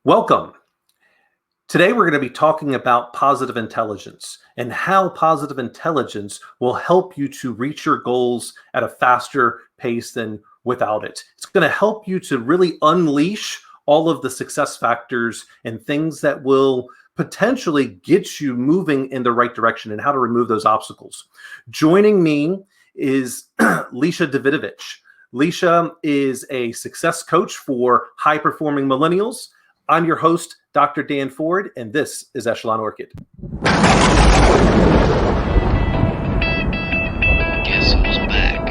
Welcome. Today we're going to be talking about positive intelligence and how positive intelligence will help you to reach your goals at a faster pace than without it. It's going to help you to really unleash all of the success factors and things that will potentially get you moving in the right direction and how to remove those obstacles. Joining me is Lisha Davidovits. Lisha is a success coach for high-performing millennials. I'm your host, Dr. Dan Ford, and this is EchelonOrchid. Guess who's back?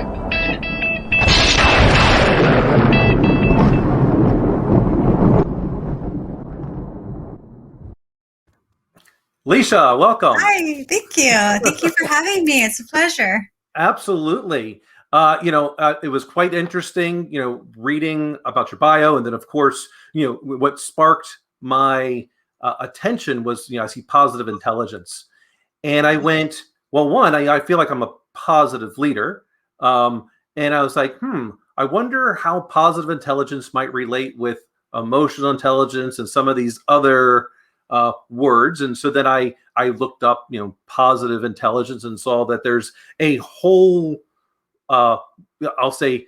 Lisha, welcome. Hi, thank you. Thank you for having me. It's a pleasure. Absolutely. It was quite interesting, reading about your bio. And then, of course, what sparked my attention was, I see positive intelligence. And I went, well, one, I feel like I'm a positive leader. And I was like, I wonder how positive intelligence might relate with emotional intelligence and some of these other words. And so then I looked up, positive intelligence and saw that there's a whole I'll say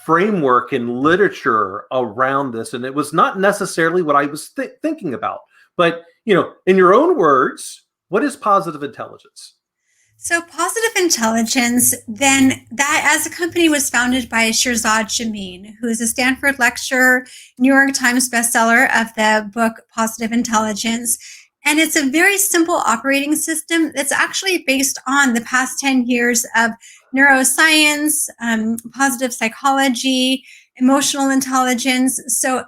framework and literature around this. And it was not necessarily what I was thinking about. But, in your own words, what is positive intelligence? So positive intelligence, then that as a company was founded by Shirzad Chamine, who is a Stanford lecturer, New York Times bestseller of the book Positive Intelligence. And it's a very simple operating system that's actually based on the past 10 years of neuroscience, positive psychology, emotional intelligence. So,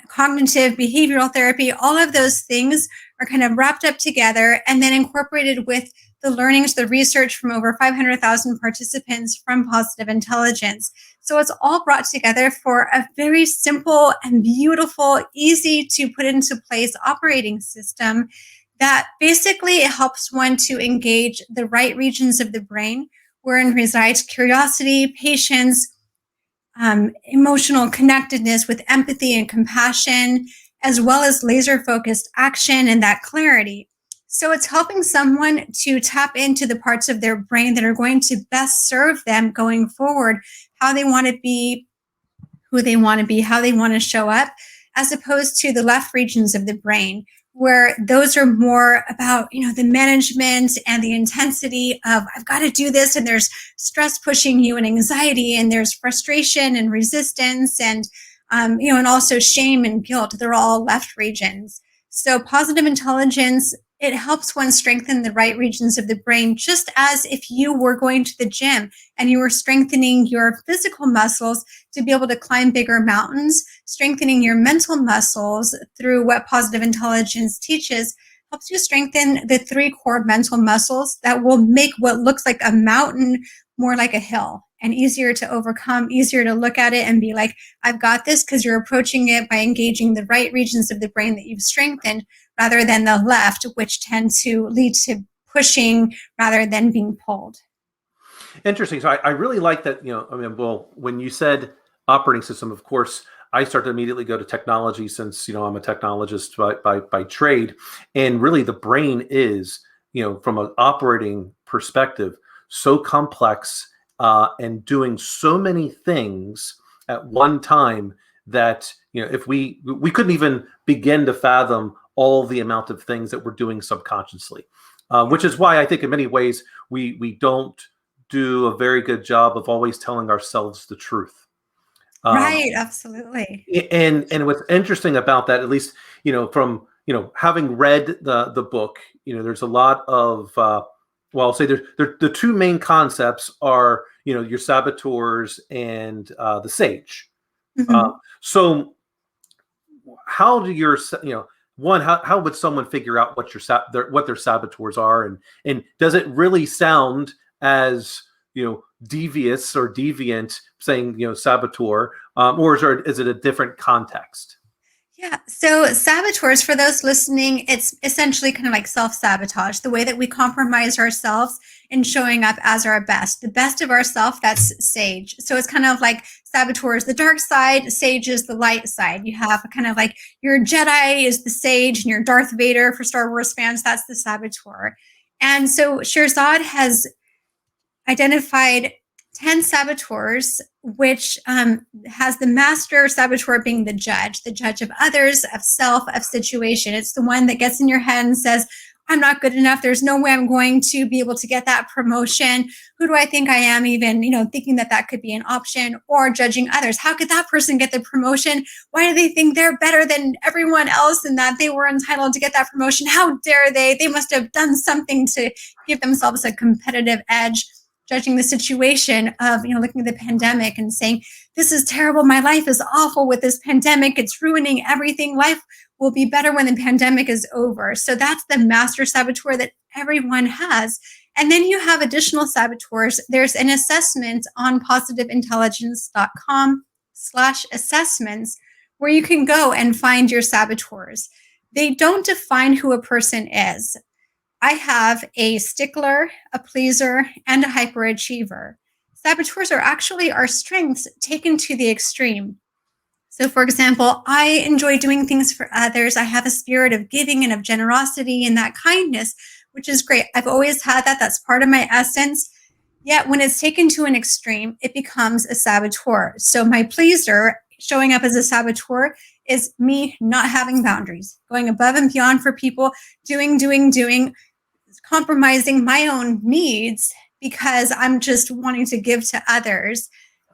cognitive behavioral therapy, all of those things are kind of wrapped up together and then incorporated with the learnings, the research from over 500,000 participants from positive intelligence. So it's all brought together for a very simple and beautiful, easy to put into place operating system that basically helps one to engage the right regions of the brain wherein resides curiosity, patience, emotional connectedness with empathy and compassion, as well as laser-focused action and that clarity. So it's helping someone to tap into the parts of their brain that are going to best serve them going forward, how they want to be, who they want to be, how they want to show up, as opposed to the left regions of the brain, where those are more about, the management and the intensity of, I've got to do this, and there's stress pushing you and anxiety, and there's frustration and resistance and, and also shame and guilt. They're all left regions. So positive intelligence, it helps one strengthen the right regions of the brain, just as if you were going to the gym and you were strengthening your physical muscles to be able to climb bigger mountains. Strengthening your mental muscles through what positive intelligence teaches helps you strengthen the 3 core mental muscles that will make what looks like a mountain more like a hill and easier to overcome, easier to look at it and be like, I've got this, because you're approaching it by engaging the right regions of the brain that you've strengthened rather than the left, which tend to lead to pushing rather than being pulled. Interesting. So I really like that, when you said operating system, of course, I start to immediately go to technology since, I'm a technologist by trade. And really the brain is, from an operating perspective, so complex and doing so many things at one time that, if we couldn't even begin to fathom all the amount of things that we're doing subconsciously, which is why I think in many ways we don't do a very good job of always telling ourselves the truth. Right, absolutely. And what's interesting about that, at least, from, having read the book, there's a lot of, I'll say the 2 main concepts are, your saboteurs and the sage. Mm-hmm. So how do your, one, how would someone figure out what what their saboteurs are? And does it really sound as, devious or deviant saying, saboteur, or is it a different context? Yeah. So saboteurs, for those listening, it's essentially kind of like self-sabotage, the way that we compromise ourselves in showing up as our best, the best of ourself. That's sage. So it's kind of like saboteurs, the dark side, sage is the light side. You have kind of like your Jedi is the sage and your Darth Vader for Star Wars fans. That's the saboteur. And so Shirzad has identified 10 saboteurs, which has the master saboteur being the judge of others, of self, of situation. It's the one that gets in your head and says, I'm not good enough. There's no way I'm going to be able to get that promotion. Who do I think I am? Even, thinking that that could be an option, or judging others. How could that person get the promotion? Why do they think they're better than everyone else and that they were entitled to get that promotion? How dare they? They must have done something to give themselves a competitive edge. Judging the situation of, looking at the pandemic and saying, this is terrible. My life is awful with this pandemic. It's ruining everything. Life will be better when the pandemic is over. So that's the master saboteur that everyone has. And then you have additional saboteurs. There's an assessment on positiveintelligence.com/assessments where you can go and find your saboteurs. They don't define who a person is. I have a stickler, a pleaser, and a hyperachiever. Saboteurs are actually our strengths taken to the extreme. So, for example, I enjoy doing things for others. I have a spirit of giving and of generosity and that kindness, which is great. I've always had that. That's part of my essence. Yet when it's taken to an extreme, it becomes a saboteur. So my pleaser showing up as a saboteur is me not having boundaries, going above and beyond for people, doing, compromising my own needs because I'm just wanting to give to others.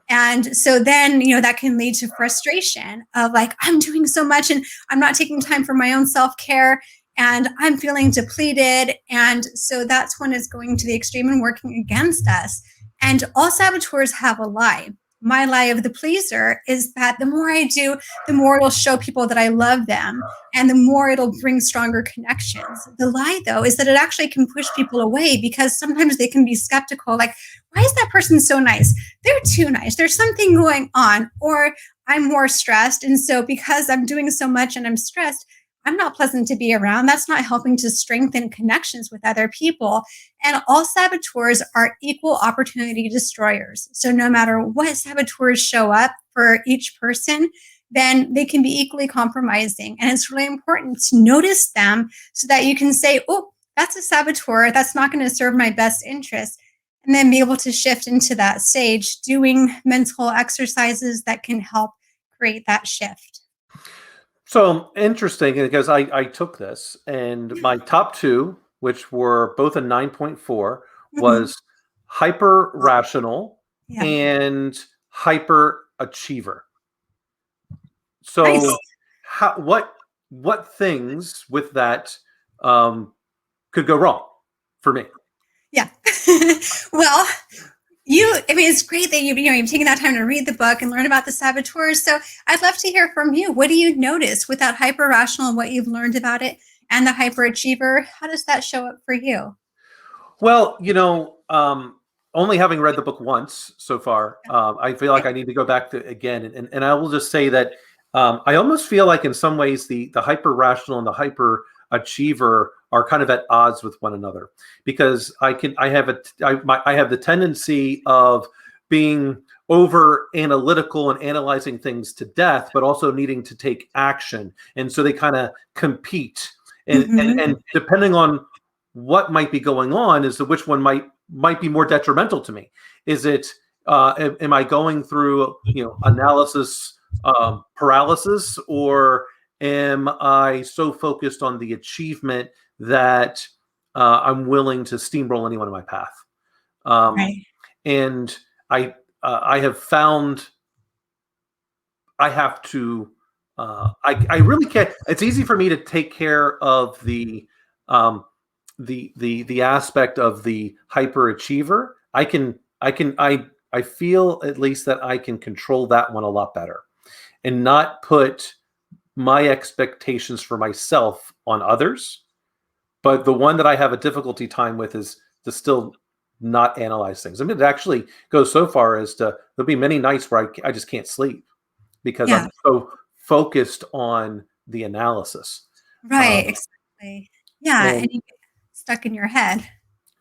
And so then, that can lead to frustration of like, I'm doing so much and I'm not taking time for my own self-care and I'm feeling depleted. And so that's when it's going to the extreme and working against us. And all saboteurs have a lie. My lie of the pleaser is that the more I do, the more it'll show people that I love them and the more it'll bring stronger connections. The lie, though, is that it actually can push people away because sometimes they can be skeptical, like, why is that person so nice? They're too nice. There's something going on, or I'm more stressed. And so because I'm doing so much and I'm stressed, I'm not pleasant to be around. That's not helping to strengthen connections with other people. And all saboteurs are equal opportunity destroyers. So no matter what saboteurs show up for each person, then they can be equally compromising. And it's really important to notice them so that you can say, oh, that's a saboteur. That's not going to serve my best interest. And then be able to shift into that stage, doing mental exercises that can help create that shift. So interesting, because I took this, and my top two, which were both a 9.4, was hyper rational and hyper achiever. So nice. What things with that could go wrong for me? Yeah. Well, it's great that you've taken that time to read the book and learn about the saboteurs. So I'd love to hear from you. What do you notice with that hyper rational and what you've learned about it, and the hyperachiever? How does that show up for you? Well, only having read the book once so far, I feel like I need to go back to again. And I will just say that I almost feel like in some ways the hyper rational and the hyper achiever are kind of at odds with one another, because I have the tendency of being over analytical and analyzing things to death, but also needing to take action. And so they kind of compete. And depending on what might be going on is which one might be more detrimental to me. Is it, am I going through, analysis paralysis, or am I so focused on the achievement that I'm willing to steamroll anyone in my path? Right. And I have found I have to. I really can't. It's easy for me to take care of the aspect of the hyperachiever. I feel at least that I can control that one a lot better, and not put my expectations for myself on others. But the one that I have a difficulty time with is to still not analyze things. I mean, it actually goes so far as to, there'll be many nights where I just can't sleep because I'm so focused on the analysis. Right, exactly. Yeah, And and you get stuck in your head.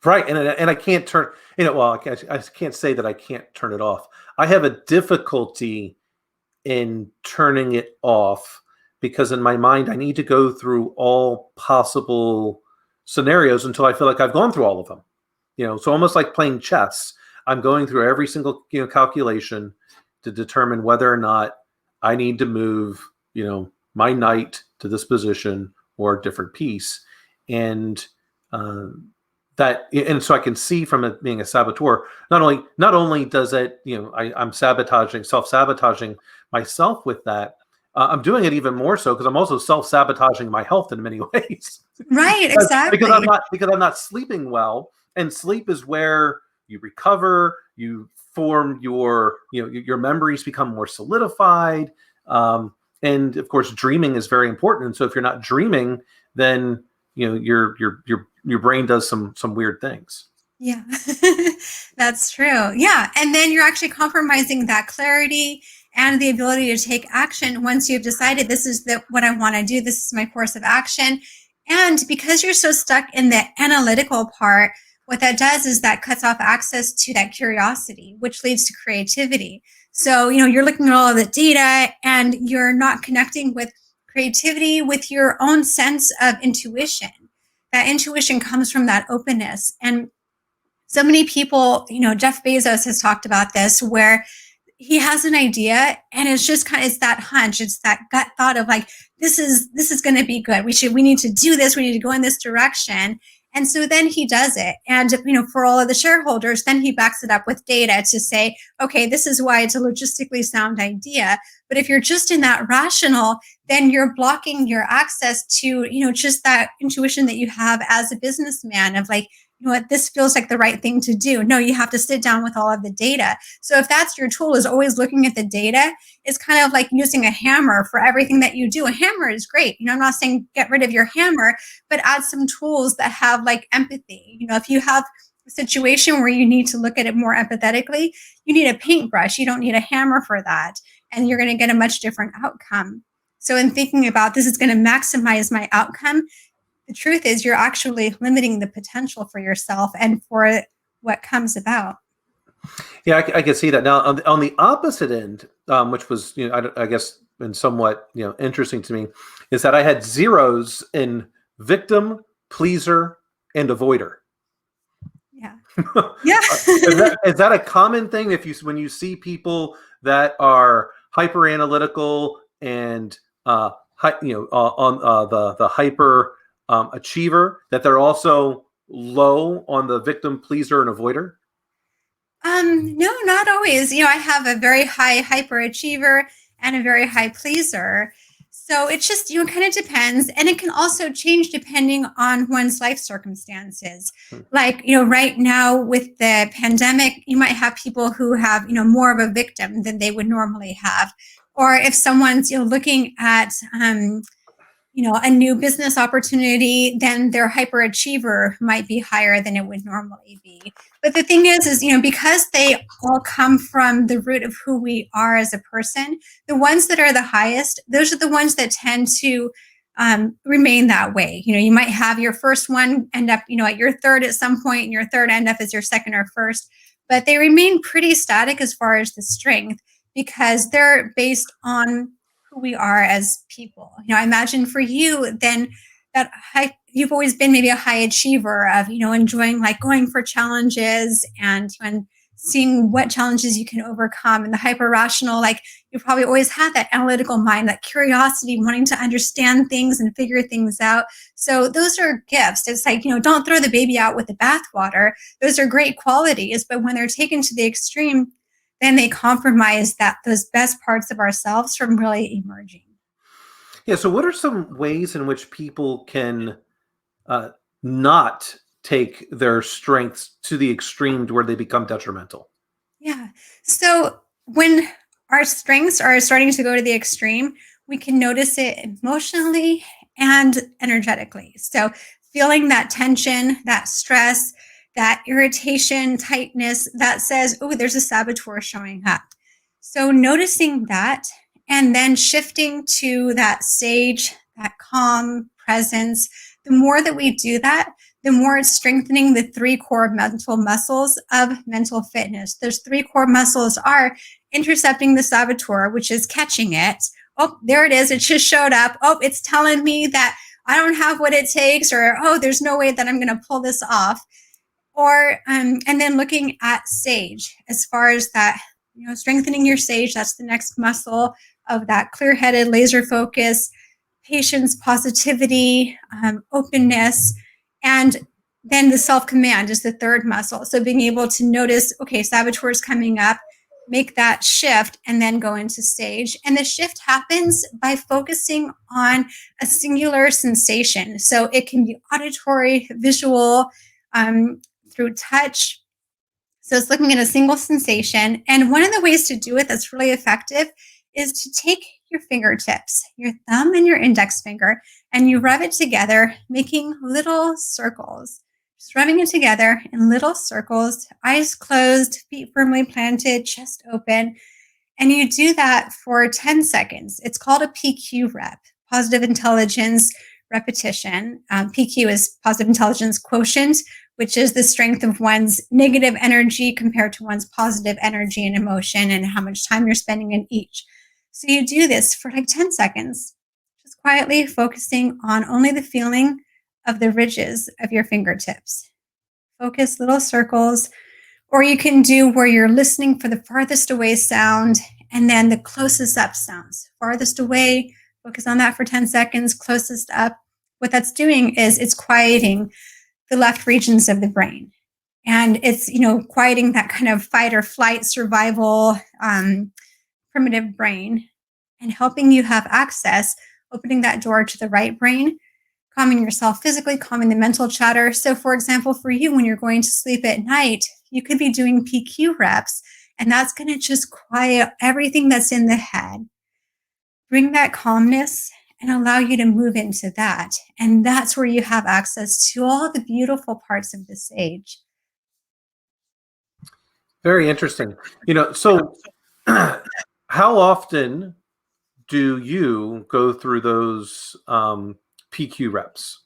right, and I can't turn, well, I can't say that I can't turn it off. I have a difficulty in turning it off because in my mind I need to go through all possible scenarios until I feel like I've gone through all of them. So almost like playing chess, I'm going through every single calculation to determine whether or not I need to move my knight to this position or a different piece, and so I can see from it being a saboteur, not only does it, I'm self-sabotaging myself with that, I'm doing it even more so because I'm also self-sabotaging my health in many ways. Right, because exactly. I'm not sleeping well, and sleep is where you recover, you form your memories become more solidified, and of course dreaming is very important. And so if you're not dreaming, then your brain does some weird things. Yeah, that's true. Yeah. And then you're actually compromising that clarity and the ability to take action once you've decided this is what I want to do. This is my course of action. And because you're so stuck in the analytical part, what that does is that cuts off access to that curiosity, which leads to creativity. So, you're looking at all of the data and you're not connecting with creativity with your own sense of intuition. That intuition comes from that openness. And so many people, Jeff Bezos has talked about this, where he has an idea and it's just it's that hunch, it's that gut thought of like, this is going to be good. We need to do this. We need to go in this direction. And so then he does it. And, for all of the shareholders, then he backs it up with data to say, okay, this is why it's a logistically sound idea. But if you're just in that rational, then you're blocking your access to, just that intuition that you have as a businessman of like, what, this feels like the right thing to do. No, you have to sit down with all of the data. So if that's your tool, is always looking at the data, it's kind of like using a hammer for everything that you do. A hammer is great. I'm not saying get rid of your hammer, but add some tools that have like empathy. If you have a situation where you need to look at it more empathetically, you need a paintbrush. You don't need a hammer for that. And you're going to get a much different outcome. So in thinking about this is going to maximize my outcome, the truth is you're actually limiting the potential for yourself and for what comes about. Yeah, I can see that. Now, on the opposite end, which was, I guess, been somewhat, interesting to me, is that I had zeros in victim, pleaser, and avoider. Yeah. Yeah. Is that a common thing? When you see people that are hyper analytical and on the hyper achiever, that they're also low on the victim, pleaser, and avoider? No, not always. I have a very high hyperachiever and a very high pleaser. So it just, kind of depends. And it can also change depending on one's life circumstances. Like, right now with the pandemic, you might have people who have, more of a victim than they would normally have. Or if someone's, looking at, a new business opportunity, then their hyperachiever might be higher than it would normally be. But the thing is, because they all come from the root of who we are as a person, the ones that are the highest, those are the ones that tend to remain that way. You might have your first one end up, at your third at some point, and your third end up as your second or first, but they remain pretty static as far as the strength because they're based on who we are as people. I imagine for you, then that you've always been maybe a high achiever of, enjoying like going for challenges and seeing what challenges you can overcome. And the hyper rational, like you probably always had that analytical mind, that curiosity, wanting to understand things and figure things out. So those are gifts. It's like, don't throw the baby out with the bathwater. Those are great qualities, but when they're taken to the extreme, then they compromise those best parts of ourselves from really emerging. Yeah. So what are some ways in which people can not take their strengths to the extreme to where they become detrimental? Yeah. So when our strengths are starting to go to the extreme, we can notice it emotionally and energetically. So feeling that tension, that stress, that irritation, tightness that says, oh, there's a saboteur showing up. So noticing that and then shifting to that sage, that calm presence. The more that we do that, the more it's strengthening the 3 core mental muscles of mental fitness. Those 3 core muscles are intercepting the saboteur, which is catching it. Oh, there it is. It just showed up. Oh, it's telling me that I don't have what it takes, or, oh, there's no way that I'm going to pull this off. Or, and then looking at sage as far as that, strengthening your sage. That's the next muscle of that clear-headed, laser focus, patience, positivity, openness. And then the self-command is the 3rd muscle. So being able to notice, okay, saboteur is coming up, make that shift, and then go into sage. And the shift happens by focusing on a singular sensation. So it can be auditory, visual, through touch. So it's looking at a single sensation. And one of the ways to do it that's really effective is to take your fingertips, your thumb and your index finger, and you rub it together, making little circles. Just rubbing it together in little circles, eyes closed, feet firmly planted, chest open. And you do that for 10 seconds. It's called a PQ rep, positive intelligence repetition. PQ is positive intelligence quotient, which is the strength of one's negative energy compared to one's positive energy and emotion, and how much time you're spending in each. So you do this for like 10 seconds, just quietly focusing on only the feeling of the ridges of your fingertips. Focus little circles, or you can do where you're listening for the farthest away sound and then the closest up sounds. Farthest away, focus on that for 10 seconds, closest up. What that's doing is it's quieting the left regions of the brain. And it's, quieting that kind of fight or flight survival primitive brain, and helping you have access, opening that door to the right brain, calming yourself physically, calming the mental chatter. So for example, for you, when you're going to sleep at night, you could be doing PQ reps, and that's going to just quiet everything that's in the head, bring that calmness, and allow you to move into that. And that's where you have access to all the beautiful parts of the sage. Very interesting. So how often do you go through those PQ reps?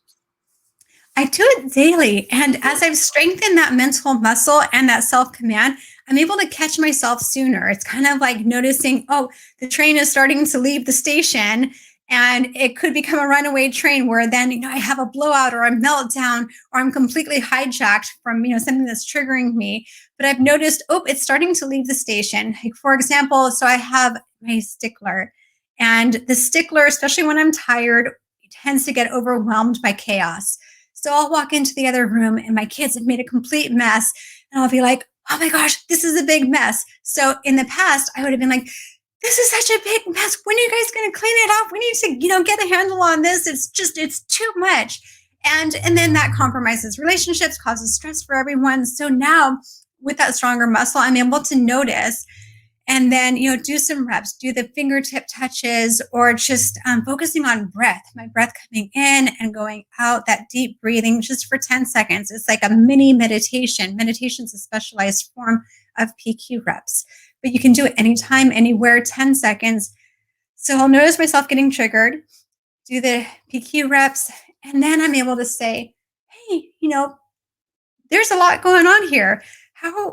I do it daily. And as I've strengthened that mental muscle and that self-command, I'm able to catch myself sooner. It's kind of like noticing, oh, the train is starting to leave the station, and it could become a runaway train where then, I have a blowout or a meltdown, or I'm completely hijacked from, something that's triggering me. But I've noticed, oh, it's starting to leave the station. Like, for example, so I have my stickler, and the stickler, especially when I'm tired, tends to get overwhelmed by chaos. So I'll walk into the other room and my kids have made a complete mess, and I'll be like, oh my gosh, this is a big mess. So in the past, I would have been like, this is such a big mess. When are you guys going to clean it up? We need to, get a handle on this. It's too much. And then that compromises relationships, causes stress for everyone. So now with that stronger muscle, I'm able to notice, and then, do some reps, do the fingertip touches, or just focusing on breath, my breath coming in and going out, that deep breathing just for 10 seconds. It's like a mini meditation. Meditation's a specialized form of PQ reps, but you can do it anytime, anywhere, 10 seconds. So I'll notice myself getting triggered, do the PQ reps, and then I'm able to say, hey, there's a lot going on here.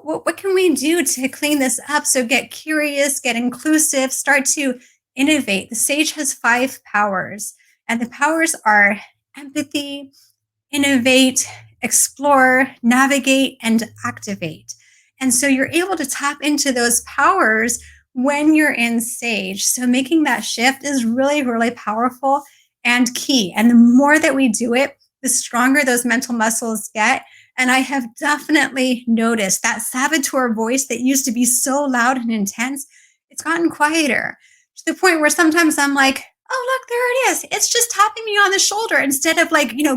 What can we do to clean this up? So get curious, get inclusive, start to innovate. The sage has 5 powers, and the powers are empathy, innovate, explore, navigate, and activate. And so you're able to tap into those powers when you're in sage. So making that shift is really, really powerful and key. And the more that we do it, the stronger those mental muscles get. And I have definitely noticed that saboteur voice that used to be so loud and intense, it's gotten quieter, to the point where sometimes I'm like, oh, look, there it is. It's just tapping me on the shoulder instead of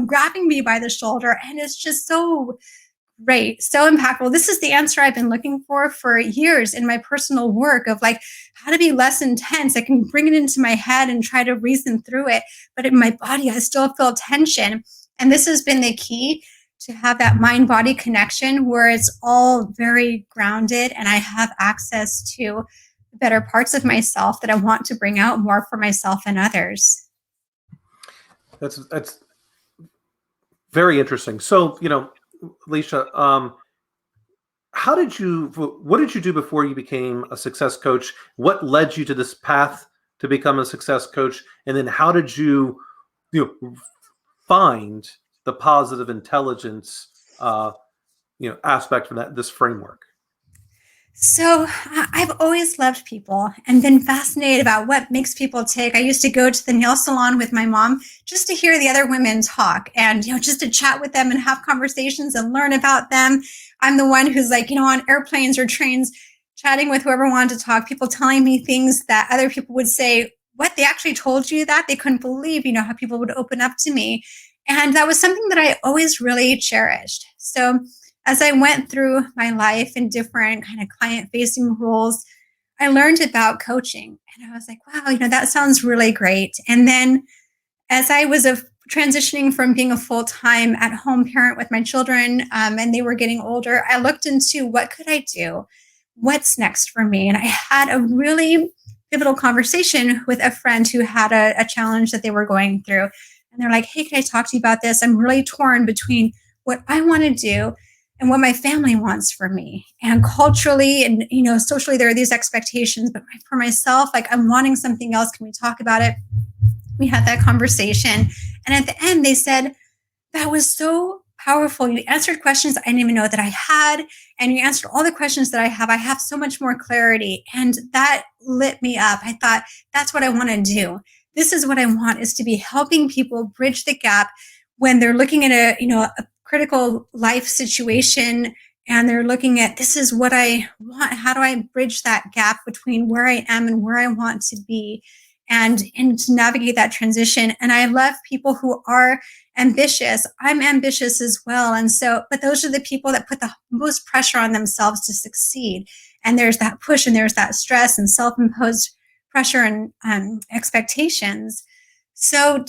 grabbing me by the shoulder. And it's just so great, so impactful. This is the answer I've been looking for years in my personal work of how to be less intense. I can bring it into my head and try to reason through it, but in my body, I still feel tension. And this has been the key to have that mind-body connection where it's all very grounded, and I have access to better parts of myself that I want to bring out more for myself and others. That's very interesting. So, Lisha, what did you do before you became a success coach? What led you to this path to become a success coach? And then how did you, find the positive intelligence, aspect from this framework? So I've always loved people and been fascinated about what makes people tick. I used to go to the nail salon with my mom just to hear the other women talk and, just to chat with them and have conversations and learn about them. I'm the one who's like, on airplanes or trains, chatting with whoever wanted to talk, people telling me things that other people would say, what, they actually told you that? They couldn't believe, how people would open up to me. And that was something that I always really cherished. So as I went through my life in different kind of client-facing roles, I learned about coaching. And I was like, wow, that sounds really great. And then as I was transitioning from being a full-time at-home parent with my children, and they were getting older, I looked into what could I do? What's next for me? And I had a really pivotal conversation with a friend who had a challenge that they were going through. And they're like, hey, can I talk to you about this? I'm really torn between what I want to do and what my family wants for me. And culturally and, socially, there are these expectations, but for myself, like, I'm wanting something else. Can we talk about it? We had that conversation. And at the end, they said, that was so powerful. You answered questions I didn't even know that I had. And you answered all the questions that I have. I have so much more clarity. And that lit me up. I thought, that's what I want to do. This is what I want, is to be helping people bridge the gap when they're looking at a critical life situation and they're looking at, this is what I want. How do I bridge that gap between where I am and where I want to be, and to navigate that transition? And I love people who are ambitious. I'm ambitious as well. And so, but those are the people that put the most pressure on themselves to succeed. And there's that push and there's that stress and self-imposed pressure and expectations. So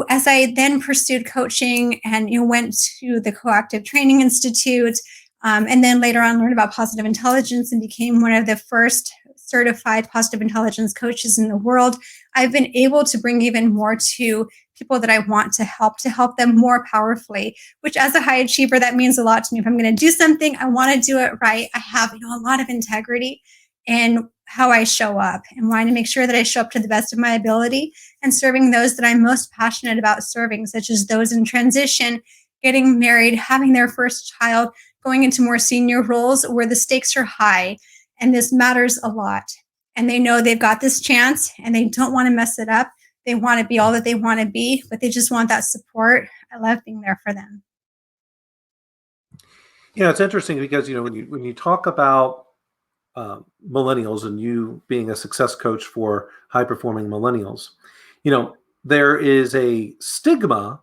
as I then pursued coaching and went to the Coactive Training Institute, and then later on learned about positive intelligence and became one of the first certified positive intelligence coaches in the world, I've been able to bring even more to people that I want to help them more powerfully, which as a high achiever, that means a lot to me. If I'm going to do something, I want to do it right. I have a lot of integrity in how I show up and wanting to make sure that I show up to the best of my ability and serving those that I'm most passionate about serving, such as those in transition, getting married, having their first child, going into more senior roles where the stakes are high and this matters a lot. And they know they've got this chance and they don't want to mess it up. They want to be all that they want to be, but they just want that support. I love being there for them. It's interesting because, when you talk about millennials and you being a success coach for high-performing millennials, there is a stigma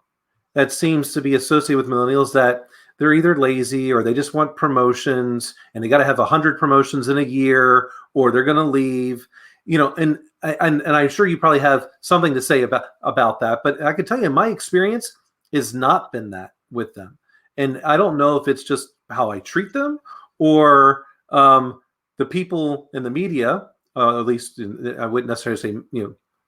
that seems to be associated with millennials that they're either lazy or they just want promotions and they got to have 100 promotions in a year or they're going to leave, and I'm sure you probably have something to say about that, but I can tell you my experience has not been that with them. And I don't know if it's just how I treat them or the people in the media, at least I wouldn't necessarily say,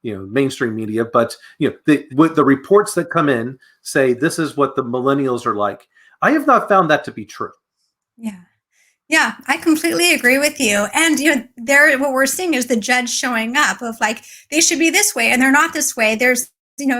mainstream media, but the reports that come in say this is what the millennials are like. I have not found that to be true. Yeah, I completely agree with you. And what we're seeing is the judge showing up of like, they should be this way and they're not this way. There's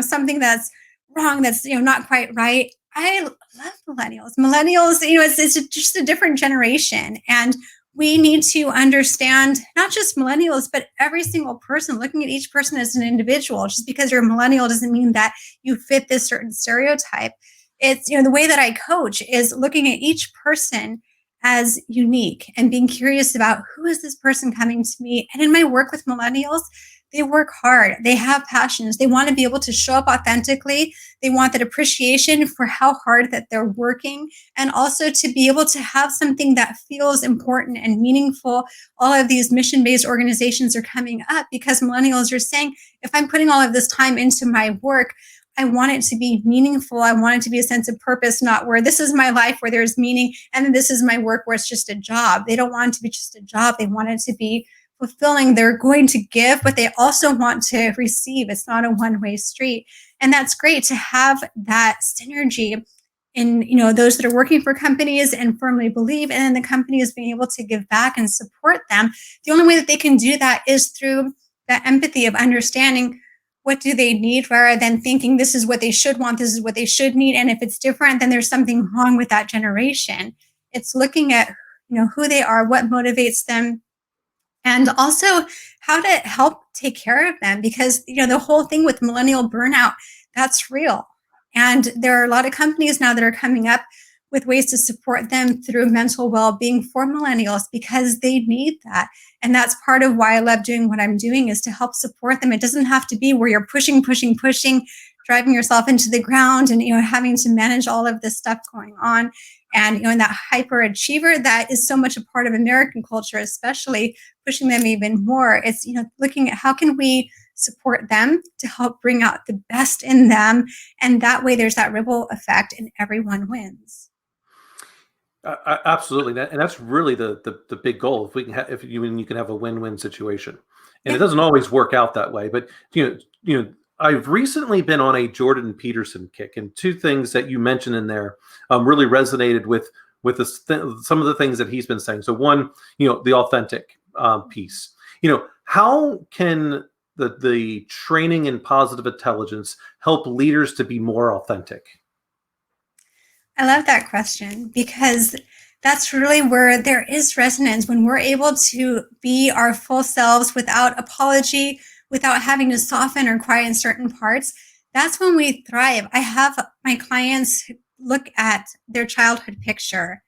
something that's wrong, that's not quite right. I love millennials. Millennials, it's just a different generation, and we need to understand not just millennials, but every single person, looking at each person as an individual. Just because you're a millennial doesn't mean that you fit this certain stereotype. It's, the way that I coach is looking at each person as unique and being curious about who is this person coming to me. And in my work with millennials, they work hard. They have passions. They want to be able to show up authentically. They want that appreciation for how hard that they're working, and also to be able to have something that feels important and meaningful. All of these mission-based organizations are coming up because millennials are saying, if I'm putting all of this time into my work, I want it to be meaningful. I want it to be a sense of purpose, not where this is my life where there's meaning and then this is my work where it's just a job. They don't want it to be just a job. They want it to be fulfilling. They're going to give, but they also want to receive. It's not a one-way street. And that's great to have that synergy in, those that are working for companies and firmly believe, and then the companies being able to give back and support them. The only way that they can do that is through that empathy of understanding what do they need, rather than thinking this is what they should want, this is what they should need. And if it's different, then there's something wrong with that generation. It's looking at, who they are, what motivates them, and also how to help take care of them. Because, the whole thing with millennial burnout, that's real. And there are a lot of companies now that are coming up with ways to support them through mental well-being for millennials, because they need that. And that's part of why I love doing what I'm doing, is to help support them. It doesn't have to be where you're pushing, driving yourself into the ground and, having to manage all of this stuff going on. And, and that hyperachiever, that is so much a part of American culture, especially pushing them even more. It's, looking at how can we support them to help bring out the best in them. And that way there's that ripple effect and everyone wins. Absolutely, and that's really the big goal. If we can, if you can have a win-win situation, and it doesn't always work out that way. But I've recently been on a Jordan Peterson kick, and two things that you mentioned in there really resonated with some of the things that he's been saying. So one, the authentic piece. How can the training in positive intelligence help leaders to be more authentic? I love that question, because that's really where there is resonance, when we're able to be our full selves without apology, without having to soften or cry in certain parts. That's when we thrive. I have my clients look at their childhood picture,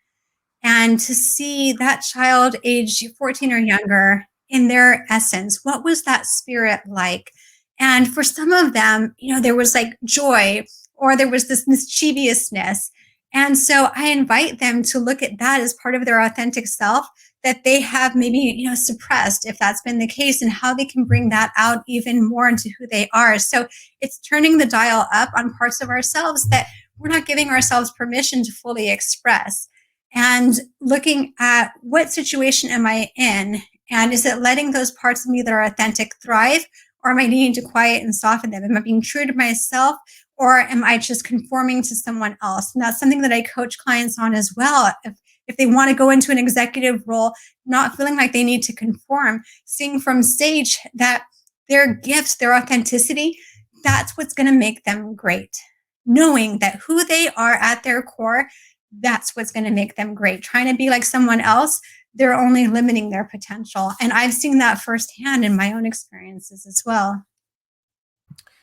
and to see that child age 14 or younger in their essence, what was that spirit like? And for some of them, there was like joy, or there was this mischievousness. And so I invite them to look at that as part of their authentic self that they have maybe, suppressed, if that's been the case, and how they can bring that out even more into who they are. So it's turning the dial up on parts of ourselves that we're not giving ourselves permission to fully express, and looking at what situation am I in, and is it letting those parts of me that are authentic thrive, or am I needing to quiet and soften them? Am I being true to myself, or am I just conforming to someone else? And that's something that I coach clients on as well. If they want to go into an executive role, not feeling like they need to conform, seeing from stage that their gifts, their authenticity, that's what's going to make them great. Knowing that who they are at their core, that's what's going to make them great. Trying to be like someone else, they're only limiting their potential. And I've seen that firsthand in my own experiences as well.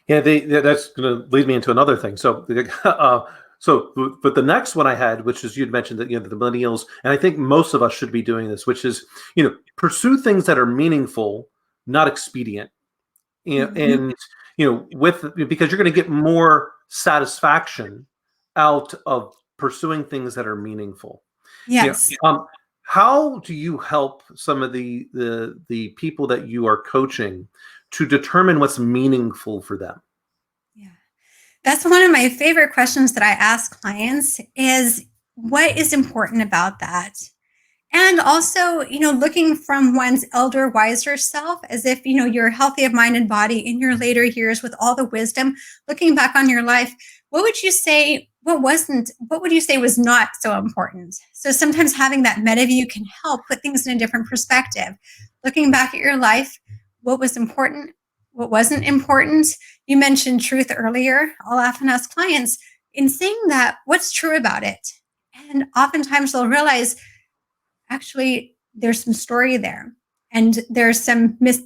Yeah, that's going to lead me into another thing. So, but the next one I had, which is, you'd mentioned that, the millennials, and I think most of us should be doing this, which is, pursue things that are meaningful, not expedient. And because you're going to get more satisfaction out of pursuing things that are meaningful. Yes. How do you help some of the people that you are coaching to determine what's meaningful for them? Yeah, that's one of my favorite questions that I ask clients, is what is important about that? And also, looking from one's elder, wiser self, as if, you're healthy of mind and body in your later years with all the wisdom, looking back on your life, what would you say was not so important? So sometimes having that meta view can help put things in a different perspective. Looking back at your life, what was important, what wasn't important. You mentioned truth earlier. I'll often ask clients, in saying that, what's true about it? And oftentimes they'll realize, actually, there's some story there, and there's some things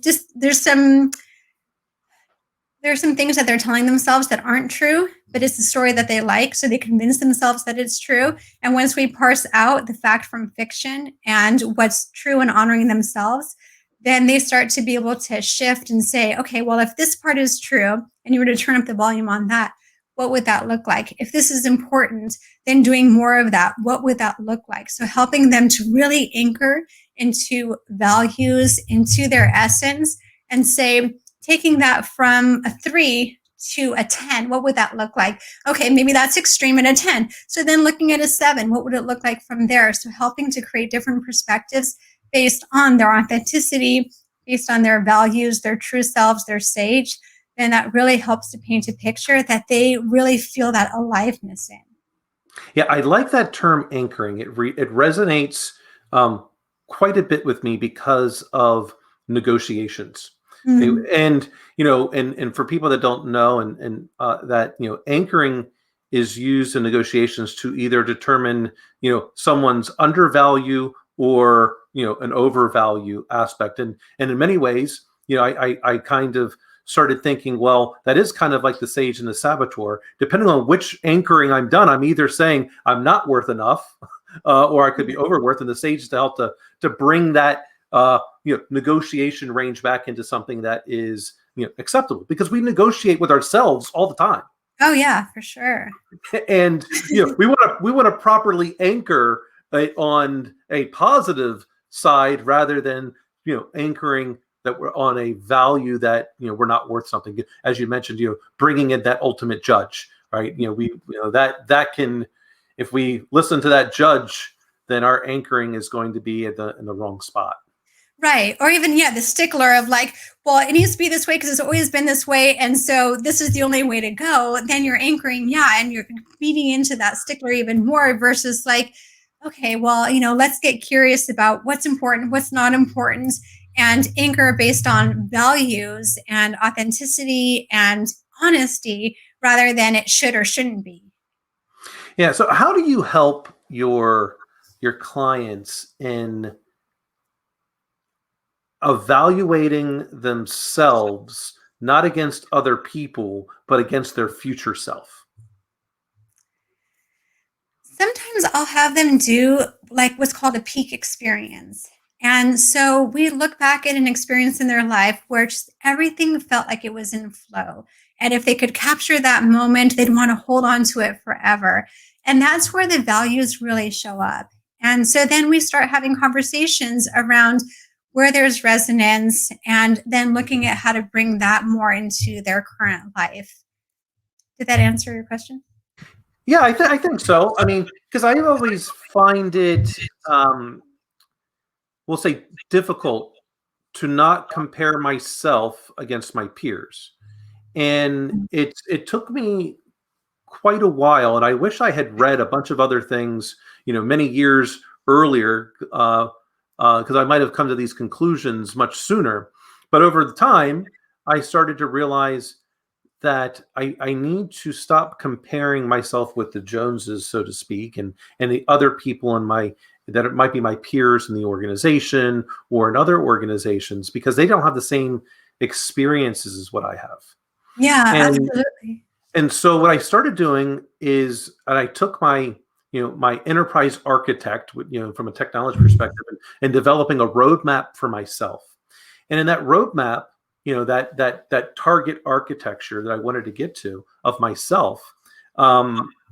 that they're telling themselves that aren't true, but it's the story that they like, so they convince themselves that it's true. And once we parse out the fact from fiction and what's true and honoring themselves, then they start to be able to shift and say, okay, well, if this part is true and you were to turn up the volume on that, what would that look like? If this is important, then doing more of that, what would that look like? So helping them to really anchor into values, into their essence, and say, taking that from a 3 to a 10, what would that look like? Okay, maybe that's extreme at a 10. So then looking at a 7, what would it look like from there? So helping to create different perspectives based on their authenticity, based on their values, their true selves, their sage, then that really helps to paint a picture that they really feel that aliveness in. Yeah, I like that term anchoring. It resonates quite a bit with me because of negotiations. Mm. And and for people that don't know, and that anchoring is used in negotiations to either determine someone's undervalue or an overvalue aspect. And in many ways, I kind of started thinking, well, that is kind of like the sage and the saboteur. Depending on which anchoring I'm done, I'm either saying I'm not worth enough, or I could be overworth. And the sage is to help to bring that negotiation range back into something that is acceptable, because we negotiate with ourselves all the time. Oh yeah, for sure. And we want to properly anchor on a positive side rather than anchoring that we're on a value that we're not worth something. As you mentioned, bringing in that ultimate judge, right? That can, if we listen to that judge, then our anchoring is going to be in the wrong spot. Right. Or even, yeah, the stickler of like, well, it needs to be this way because it's always been this way. And so this is the only way to go. Then you're anchoring, yeah, and you're feeding into that stickler even more versus like, okay, well, let's get curious about what's important, what's not important, and anchor based on values and authenticity and honesty rather than it should or shouldn't be. Yeah. So how do you help your clients in evaluating themselves, not against other people, but against their future self? Sometimes I'll have them do like what's called a peak experience. And so we look back at an experience in their life where just everything felt like it was in flow. And if they could capture that moment, they'd want to hold on to it forever. And that's where the values really show up. And so then we start having conversations around where there's resonance and then looking at how to bring that more into their current life. Did that answer your question? Yeah, I think so. I mean, because I always find it, we'll say, difficult to not compare myself against my peers. And it took me quite a while, and I wish I had read a bunch of other things, many years earlier, because I might have come to these conclusions much sooner. But over the time, I started to realize that I need to stop comparing myself with the Joneses, so to speak, and the other people that it might be my peers in the organization or in other organizations, because they don't have the same experiences as what I have. Yeah, And absolutely. and so what I started doing is, and I took my my enterprise architect, from a technology perspective, and developing a roadmap for myself. And in that roadmap, that target architecture that I wanted to get to of myself,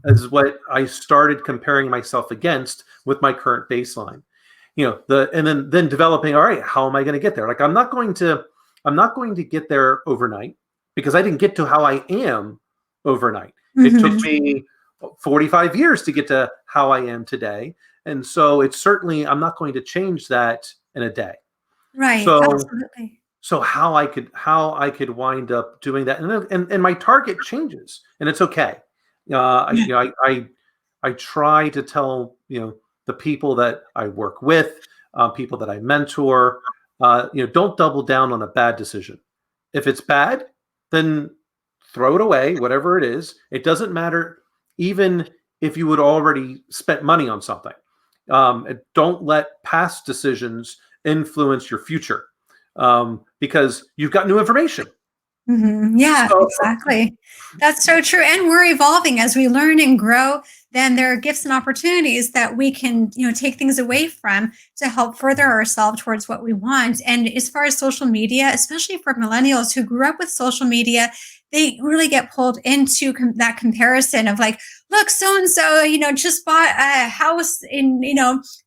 is what I started comparing myself against with my current baseline. And then developing, all right, how am I going to get there? Like I'm not going to get there overnight, because I didn't get to how I am overnight. It took me 45 years to get to how I am today. And so I'm not going to change that in a day. Right, So absolutely. so how I could wind up doing that, and my target changes, and it's okay. I try to tell the people that I work with, people that I mentor, don't double down on a bad decision. If it's bad, then throw it away, whatever it is. It doesn't matter, even if you would already spent money on something. Don't let past decisions influence your future. Because you've got new information. Yeah, So, exactly. That's so true. And we're evolving as we learn and grow. Then there are gifts and opportunities that we can, take things away from to help further ourselves towards what we want. And as far as social media, especially for millennials who grew up with social media, they really get pulled into that comparison of like, look, so and so, just bought a house in,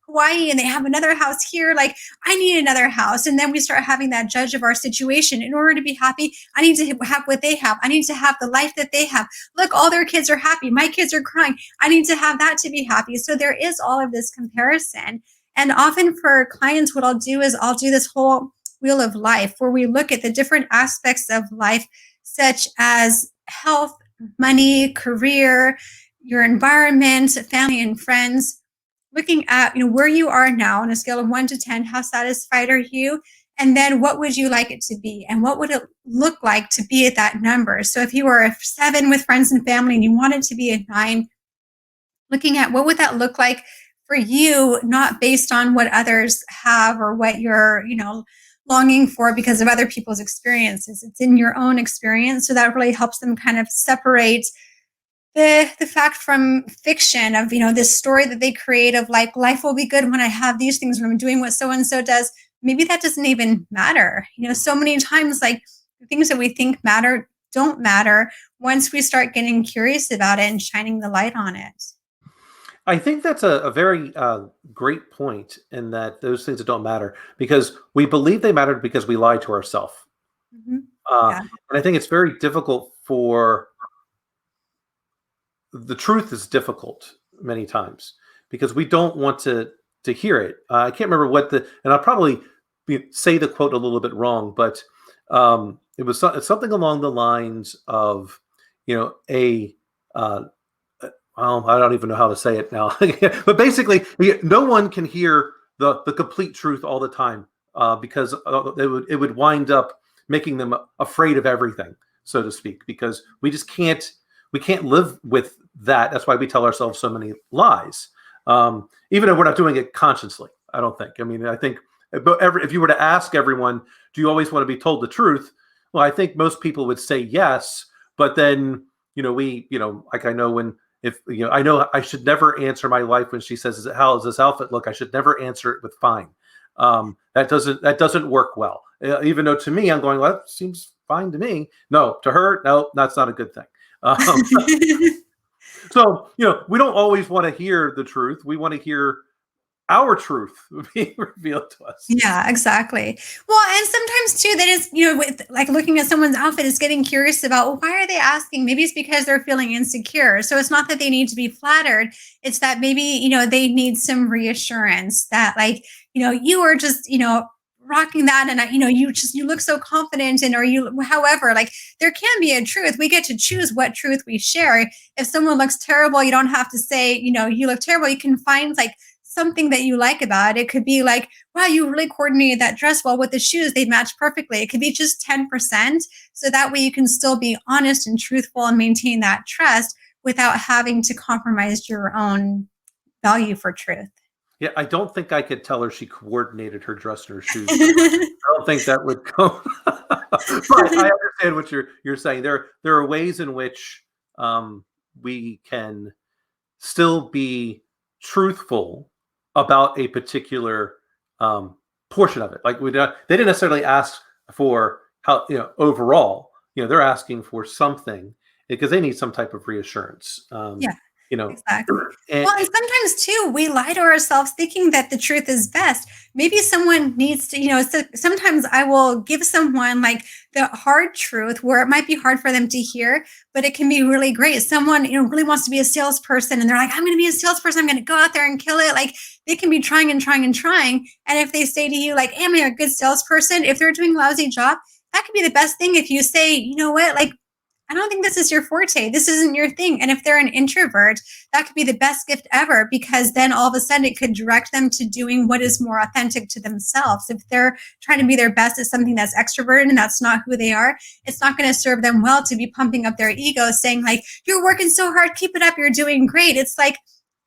Hawaii, and they have another house here. Like, I need another house. And then we start having that judge of our situation. In order to be happy, I need to have what they have. I need to have the life that they have. Look, all their kids are happy. My kids are crying. I need to have that to be happy. So there is all of this comparison. And often for clients, what I'll do is I'll do this whole wheel of life, where we look at the different aspects of life, such as health, money, career, your environment, family and friends, looking at where you are now on a scale of 1 to 10, how satisfied are you? And then what would you like it to be? And what would it look like to be at that number? So if you were a 7 with friends and family and you wanted to be a 9, looking at what would that look like for you, not based on what others have or what you're, longing for because of other people's experiences. It's in your own experience. So that really helps them kind of separate the fact from fiction of, this story that they create of like, life will be good when I have these things, when I'm doing what so-and-so does. Maybe that doesn't even matter. So many times, like, the things that we think matter don't matter once we start getting curious about it and shining the light on it. I think that's a very great point, in that those things that don't matter, because we believe they matter because we lie to ourselves. Mm-hmm. And I think it's very difficult the truth is difficult many times because we don't want to hear it. I can't remember and I'll probably say the quote a little bit wrong, but it was something along the lines of, I don't even know how to say it now, but basically, no one can hear the complete truth all the time because it would wind up making them afraid of everything, so to speak. Because we can't live with that. That's why we tell ourselves so many lies, even though we're not doing it consciously. I don't think. I mean, I think, but if you were to ask everyone, do you always want to be told the truth? Well, I think most people would say yes, but then like I know when. I know I should never answer my wife when she says, "How does this outfit look?" I should never answer it with "fine." That doesn't work well. Even though to me, I'm going, "Well, that seems fine to me." No, to her, no, that's not a good thing. So we don't always want to hear the truth. We want to hear our truth being revealed to us. Yeah, exactly. Well, and sometimes too, that is, with like looking at someone's outfit is getting curious about, well, why are they asking? Maybe it's because they're feeling insecure. So it's not that they need to be flattered. It's that maybe, they need some reassurance that like, you are just, rocking that. And, you look so confident however, like there can be a truth. We get to choose what truth we share. If someone looks terrible, you don't have to say, you look terrible. You can find like something that you like about it. It could be like, wow, you really coordinated that dress well with the shoes. They match perfectly. It could be just 10%. So that way you can still be honest and truthful and maintain that trust without having to compromise your own value for truth. Yeah, I don't think I could tell her she coordinated her dress and her shoes. I don't think that would go. But I understand what you're saying. There are ways in which we can still be truthful about a particular portion of it. Like they didn't necessarily ask for how overall. They're asking for something because they need some type of reassurance. Yeah. Exactly. And And sometimes too, we lie to ourselves thinking that the truth is best. Maybe someone needs to, so sometimes I will give someone like the hard truth where it might be hard for them to hear, but it can be really great. Someone, really wants to be a salesperson and they're like, I'm going to be a salesperson. I'm going to go out there and kill it. Like they can be trying and trying and trying. And if they say to you, like, am I a good salesperson? If they're doing a lousy job, that could be the best thing. If you say, you know what, like, I don't think this is your forte. This isn't your thing. And if they're an introvert, that could be the best gift ever because then all of a sudden it could direct them to doing what is more authentic to themselves. If they're trying to be their best at something that's extroverted and that's not who they are, it's not going to serve them well to be pumping up their ego saying like, you're working so hard, keep it up, you're doing great. It's like,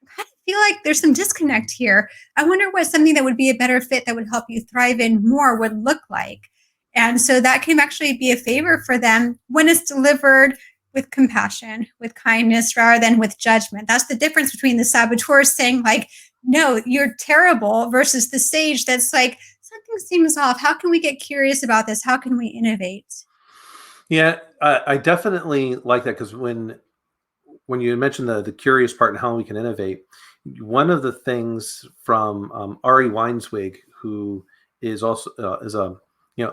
I kind of feel like there's some disconnect here. I wonder what something that would be a better fit that would help you thrive in more would look like. And so that can actually be a favor for them when it's delivered with compassion, with kindness, rather than with judgment. That's the difference between the saboteurs saying like, no, you're terrible versus the sage that's like, something seems off. How can we get curious about this? How can we innovate? Yeah, I definitely like that because when you mentioned the curious part and how we can innovate, one of the things from Ari Weinswig, who is also is a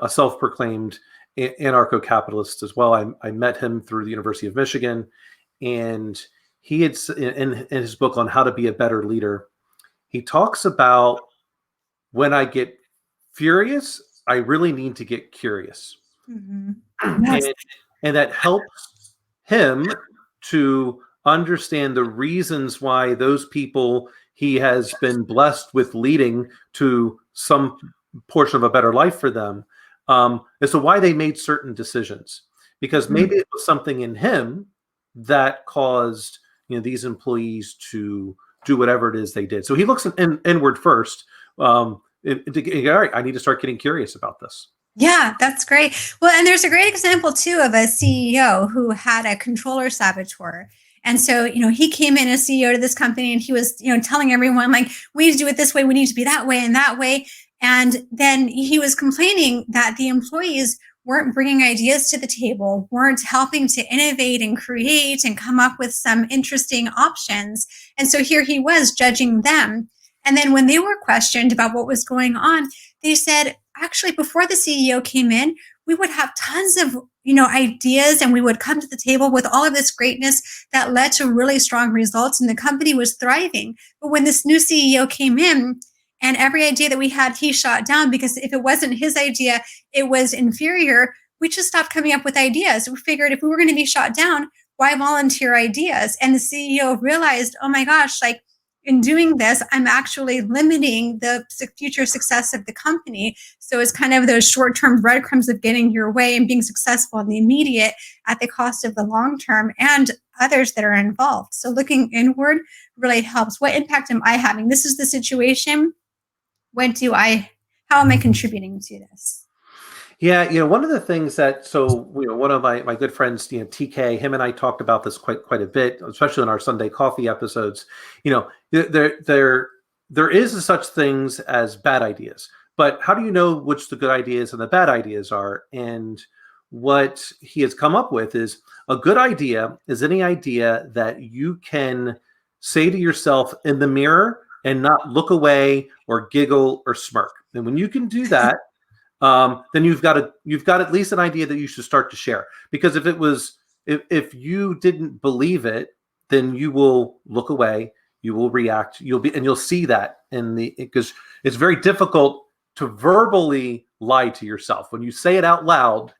self-proclaimed anarcho-capitalist as well. I met him through the University of Michigan, and he had in his book on how to be a better leader, he talks about when I get furious, I really need to get curious. Mhm. Yes. And that helps him to understand the reasons why those people he has been blessed with leading to some portion of a better life for them, as to why they made certain decisions. Because maybe it was something in him that caused these employees to do whatever it is they did. So he looks inward first. All right, I need to start getting curious about this. Yeah, that's great. Well, and there's a great example too of a CEO who had a controller saboteur. And so, he came in as CEO to this company and he was, telling everyone like, we need to do it this way. We need to be that way and that way. And then he was complaining that the employees weren't bringing ideas to the table, weren't helping to innovate and create and come up with some interesting options. And so here he was judging them. And then when they were questioned about what was going on, they said, actually, before the CEO came in, we would have tons of, ideas, and we would come to the table with all of this greatness that led to really strong results, and the company was thriving. But when this new CEO came in, and every idea that we had, he shot down because if it wasn't his idea, it was inferior. We just stopped coming up with ideas. We figured if we were going to be shot down, why volunteer ideas? And the CEO realized, oh my gosh, like, in doing this, I'm actually limiting the future success of the company. So it's kind of those short-term breadcrumbs of getting your way and being successful in the immediate at the cost of the long-term and others that are involved. So looking inward really helps. What impact am I having? This is the situation. How am I contributing to this? Yeah, one of the things that, one of my good friends, TK, him and I talked about this quite a bit, especially in our Sunday coffee episodes. There is such things as bad ideas, but how do you know which the good ideas and the bad ideas are? And what he has come up with is a good idea is any idea that you can say to yourself in the mirror and not look away or giggle or smirk. And when you can do that, then you've got at least an idea that you should start to share. Because if you didn't believe it, then you will look away, you will react, you'll see that because it's very difficult to verbally lie to yourself. When you say it out loud,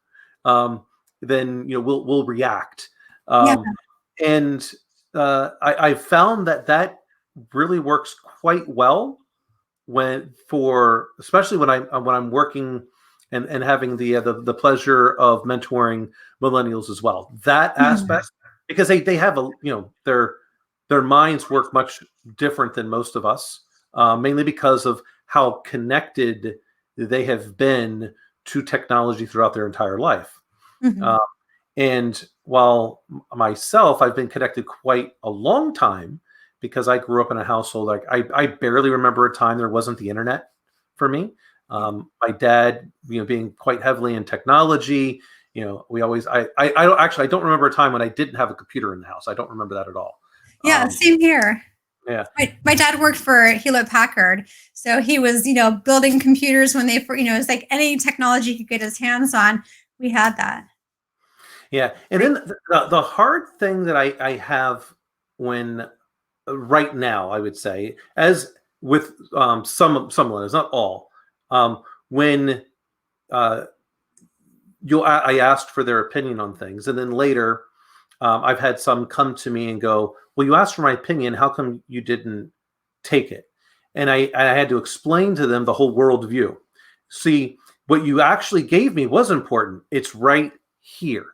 then we'll react. And I found that really works quite well especially when I'm working and having the pleasure of mentoring millennials as well. That aspect, because they have their minds work much different than most of us, mainly because of how connected they have been to technology throughout their entire life. And while myself, I've been connected quite a long time because I grew up in a household, like I barely remember a time there wasn't the internet for me. My dad, being quite heavily in technology, we always, I don't remember a time when I didn't have a computer in the house. I don't remember that at all. Yeah, same here. Yeah. My dad worked for Hewlett Packard. So he was, building computers when it's like any technology he could get his hands on. We had that. Yeah. And then the hard thing that I have right now, I would say, as with some millennials, not all, when I asked for their opinion on things, and then later I've had some come to me and go, well, you asked for my opinion, how come you didn't take it? And I had to explain to them the whole worldview. See, what you actually gave me was important. It's right here.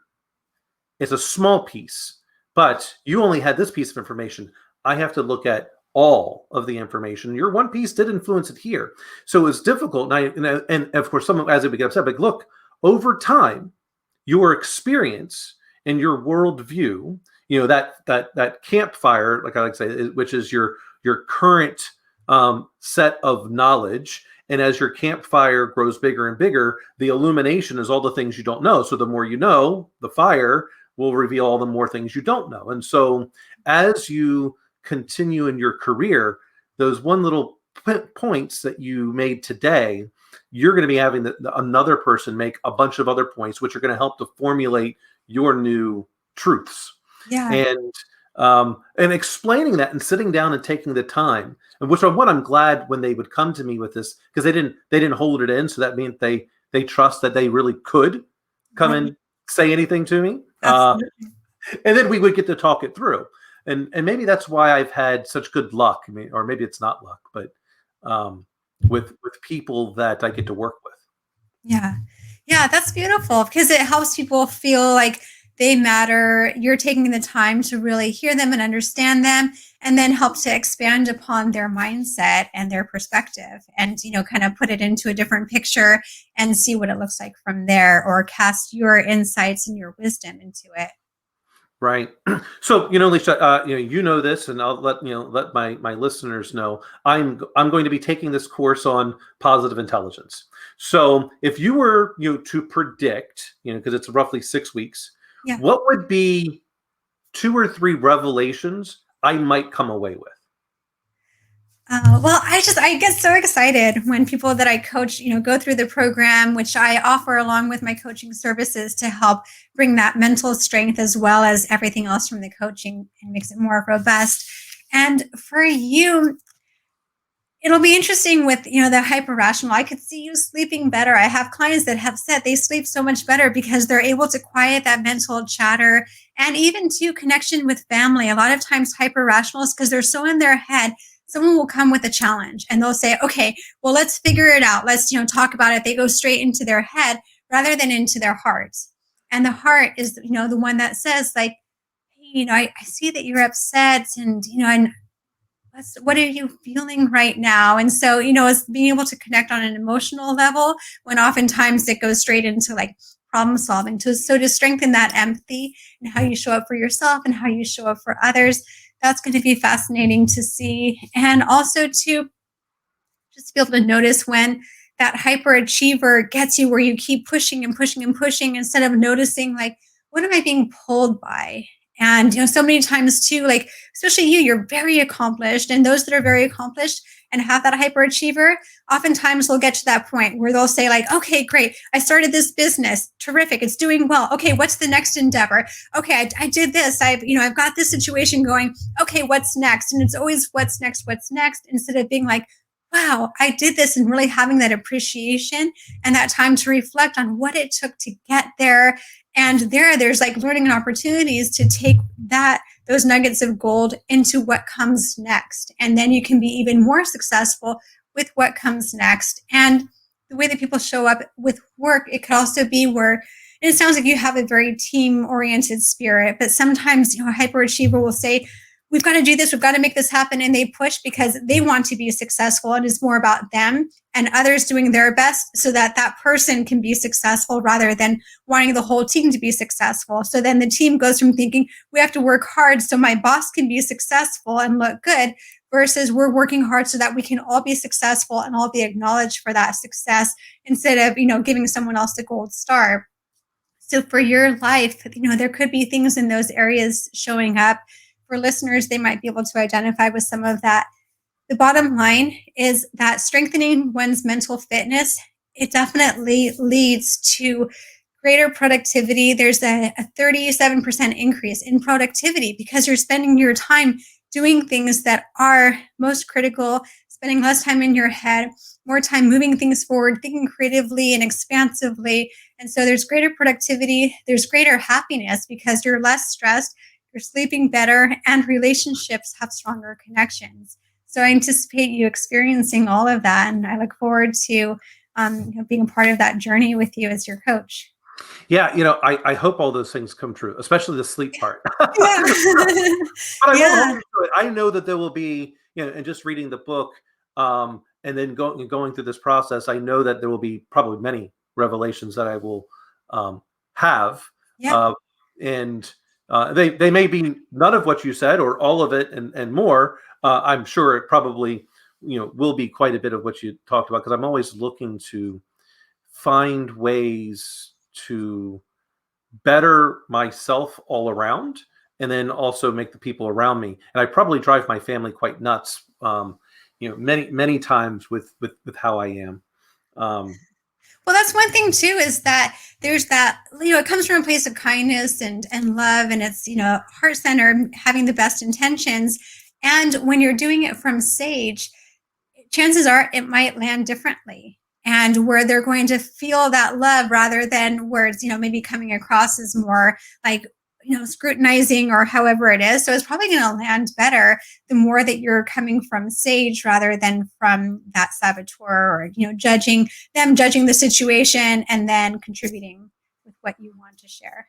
It's a small piece, but you only had this piece of information. I have to look at all of the information. Your one piece did influence it here. So it's difficult. And of course, some as it would get upset, but look, over time, your experience and your worldview, that campfire, like I like to say, which is your current set of knowledge. And as your campfire grows bigger and bigger, the illumination is all the things you don't know. So the more you know, the fire will reveal all the more things you don't know. And so as you continue in your career, those one little points that you made today, you're going to be having another person make a bunch of other points, which are going to help to formulate your new truths. Yeah. And explaining that and sitting down and taking the time, and which I'm glad when they would come to me with this, because they didn't hold it in. So that meant they they trust that they really could come Right. and say anything to me. Absolutely. And then we would get to talk it through. And maybe that's why I've had such good luck. I mean, or maybe it's not luck, but with people that I get to work with. Yeah. Yeah, that's beautiful because it helps people feel like they matter. You're taking the time to really hear them and understand them, and then help to expand upon their mindset and their perspective and, kind of put it into a different picture and see what it looks like from there, or cast your insights and your wisdom into it. Right. So, Lisha, you know this, and I'll let my listeners know. I'm going to be taking this course on positive intelligence. So, if you were to predict, because it's roughly 6 weeks, Yeah. what would be 2 or 3 revelations I might come away with? Well, I get so excited when people that I coach, go through the program, which I offer along with my coaching services to help bring that mental strength as well as everything else from the coaching and makes it more robust. And for you, it'll be interesting with, the hyper rational. I could see you sleeping better. I have clients that have said they sleep so much better because they're able to quiet that mental chatter, and even to connection with family. A lot of times hyper rationals, because they're so in their head, someone will come with a challenge and they'll say, okay, well, let's figure it out. Let's, talk about it. They go straight into their head rather than into their heart. And the heart is, the one that says like, hey, I see that you're upset, and, and what are you feeling right now? And so, it's being able to connect on an emotional level when oftentimes it goes straight into like problem solving. So to strengthen that empathy and how you show up for yourself and how you show up for others, that's going to be fascinating to see. And also to just be able to notice when that hyperachiever gets you where you keep pushing and pushing and pushing instead of noticing like, what am I being pulled by? And, so many times too, like, especially you're very accomplished, and those that are very accomplished and have that hyperachiever, oftentimes they'll get to that point where they'll say like, okay, great. I started this business. Terrific. It's doing well. Okay. What's the next endeavor? Okay. I did this. I've got this situation going. Okay. What's next? And it's always what's next, instead of being like, wow, I did this, and really having that appreciation and that time to reflect on what it took to get there. And there's like learning and opportunities to take those nuggets of gold into what comes next. And then you can be even more successful with what comes next. And the way that people show up with work, it could also be where, and it sounds like you have a very team-oriented spirit, but sometimes, a hyperachiever will say, we've got to do this, we've got to make this happen. And they push because they want to be successful. And it's more about them and others doing their best so that that person can be successful rather than wanting the whole team to be successful. So then the team goes from thinking we have to work hard so my boss can be successful and look good, versus we're working hard so that we can all be successful and all be acknowledged for that success instead of, giving someone else the gold star. So for your life, there could be things in those areas showing up. For listeners, they might be able to identify with some of that. The bottom line is that strengthening one's mental fitness, it definitely leads to greater productivity. There's a 37% increase in productivity because you're spending your time doing things that are most critical, spending less time in your head, more time moving things forward, thinking creatively and expansively. And so there's greater productivity, there's greater happiness because you're less stressed, you're sleeping better, and relationships have stronger connections. So I anticipate you experiencing all of that, and I look forward to being a part of that journey with you as your coach. Yeah, I hope all those things come true, especially the sleep part. Yeah. But I won't Yeah. hold you to it. I know that there will be, and just reading the book, and then going through this process, I know that there will be probably many revelations that I will have, Yeah. and they may be none of what you said or all of it and more. I'm sure it probably will be quite a bit of what you talked about, because I'm always looking to find ways to better myself all around, and then also make the people around me. And I probably drive my family quite nuts, many times with how I am. Well, that's one thing too, is that there's that, it comes from a place of kindness and love, and it's, heart center, having the best intentions. And when you're doing it from sage, chances are it might land differently. and where they're going to feel that love rather than words, maybe coming across as more like, scrutinizing or however it is. So it's probably going to land better the more that you're coming from sage rather than from that saboteur or, judging the situation and then contributing with what you want to share.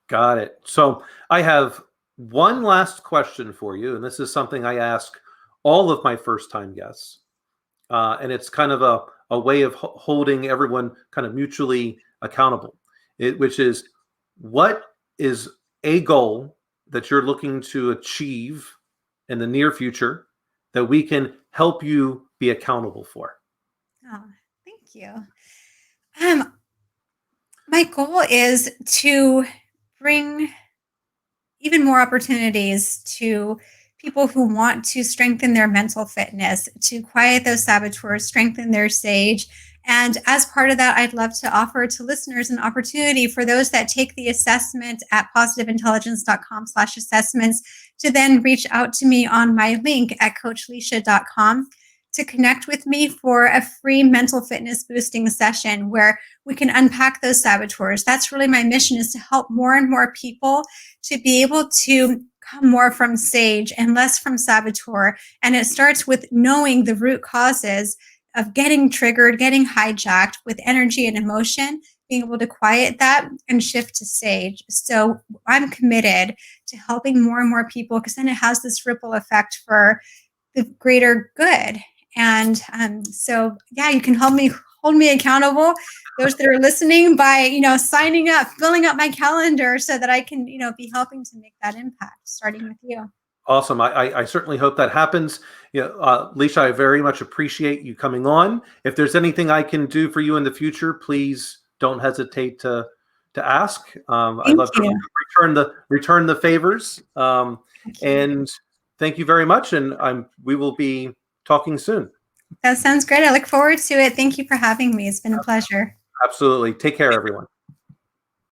Got it. So I have one last question for you, and this is something I ask all of my first-time guests, and it's kind of a way of holding everyone kind of mutually accountable, which is, what is a goal that you're looking to achieve in the near future that we can help you be accountable for? Oh, thank you. My goal is to bring even more opportunities to people who want to strengthen their mental fitness, to quiet those saboteurs, strengthen their sage. And as part of that, I'd love to offer to listeners an opportunity for those that take the assessment at positiveintelligence.com/assessments to then reach out to me on my link at coachlisha.com to connect with me for a free mental fitness boosting session where we can unpack those saboteurs. That's really my mission, is to help more and more people to be able to come more from sage and less from saboteur. And it starts with knowing the root causes of getting triggered, getting hijacked with energy and emotion, being able to quiet that and shift to sage. So I'm committed to helping more and more people, because then it has this ripple effect for the greater good. And so, yeah, you can hold me accountable, those that are listening, by, signing up, filling up my calendar so that I can, be helping to make that impact, starting with you. Awesome. I certainly hope that happens. Lisha, I very much appreciate you coming on. If there's anything I can do for you in the future, please don't hesitate to ask. I'd love to return the favors. And thank you very much. And we will be talking soon. That sounds great. I look forward to it. Thank you for having me. It's been a pleasure. Absolutely. Take care, everyone.